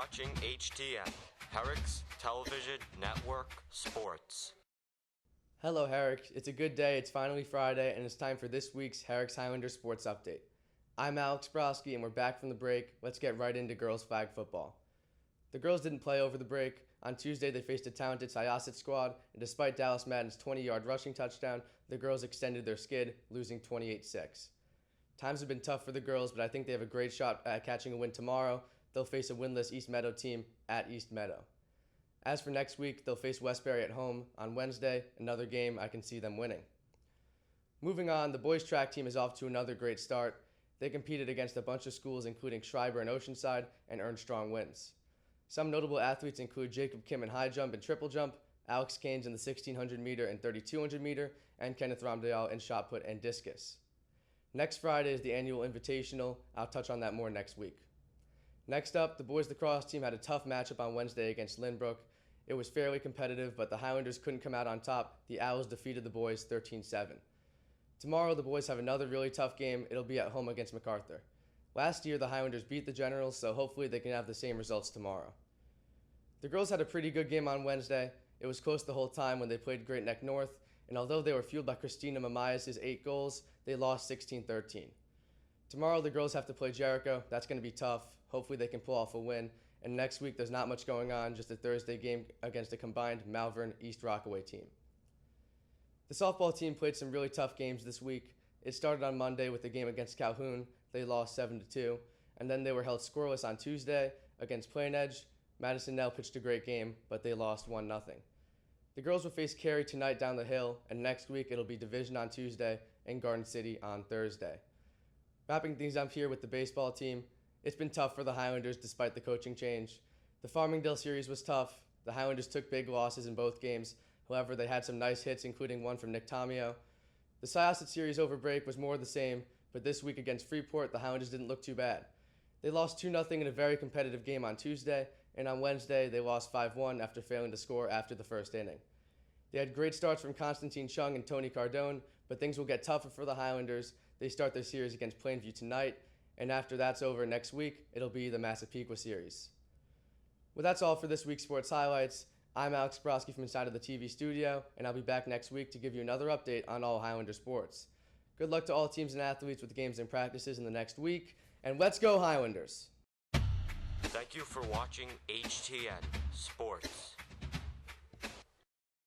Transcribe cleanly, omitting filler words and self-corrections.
watching HTN, Herricks Television Network Sports. Hello Herricks, it's a good day, it's finally Friday, and it's time for this week's Herricks Highlanders Sports Update. I'm Brosky, and we're back from the break. Let's get right into girls flag football. The girls didn't play over the break. On Tuesday, they faced a talented Syosset squad, and despite Dallas Madden's 20-yard rushing touchdown, the girls extended their skid, losing 28-6. Times have been tough for the girls, but I think they have a great shot at catching a win tomorrow. They'll face a winless East Meadow team at East Meadow. As for next week, they'll face Westbury at home on Wednesday, another game I can see them winning. Moving on, the boys track team is off to another great start. They competed against a bunch of schools including Schreiber and Oceanside and earned strong wins. Some notable athletes include Jacob Kim in high jump and triple jump, Alex Caines in the 1600 meter and 3200 meter, and Kenneth Ramdale in shot put and discus. Next Friday is the annual Invitational. I'll touch on that more next week. Next up, the boys lacrosse team had a tough matchup on Wednesday against Lynbrook. It was fairly competitive, but the Highlanders couldn't come out on top. The Owls defeated the boys 13-7. Tomorrow, the boys have another really tough game. It'll be at home against MacArthur. Last year, the Highlanders beat the Generals, so hopefully they can have the same results tomorrow. The girls had a pretty good game on Wednesday. It was close the whole time when they played Great Neck North, and although they were fueled by Christina Mamias' 8 goals, they lost 16-13. Tomorrow, the girls have to play Jericho. That's going to be tough. Hopefully they can pull off a win. And next week, there's not much going on, just a Thursday game against a combined Malvern-East Rockaway team. The softball team played some really tough games this week. It started on Monday with the game against Calhoun. They lost 7-2. And then they were held scoreless on Tuesday against Plain Edge. Madison Nell pitched a great game, but they lost 1-0. The girls will face Cary tonight down the hill, and next week it'll be Division on Tuesday and Garden City on Thursday. Wrapping things up here with the baseball team, it's been tough for the Highlanders despite the coaching change. The Farmingdale series was tough. The Highlanders took big losses in both games. However, they had some nice hits, including one from Nick Tomio. The Syosset series over break was more of the same, but this week against Freeport, the Highlanders didn't look too bad. They lost 2-0 in a very competitive game on Tuesday, and on Wednesday they lost 5-1 after failing to score after the first inning. They had great starts from Constantine Chung and Tony Cardone, but things will get tougher for the Highlanders. They start their series against Plainview tonight, and after that's over next week, it'll be the Massapequa series. Well, that's all for this week's Sports Highlights. I'm Brosky from inside of the TV studio, and I'll be back next week to give you another update on all Highlander sports. Good luck to all teams and athletes with games and practices in the next week, and let's go Highlanders! Thank you for watching HTN Sports.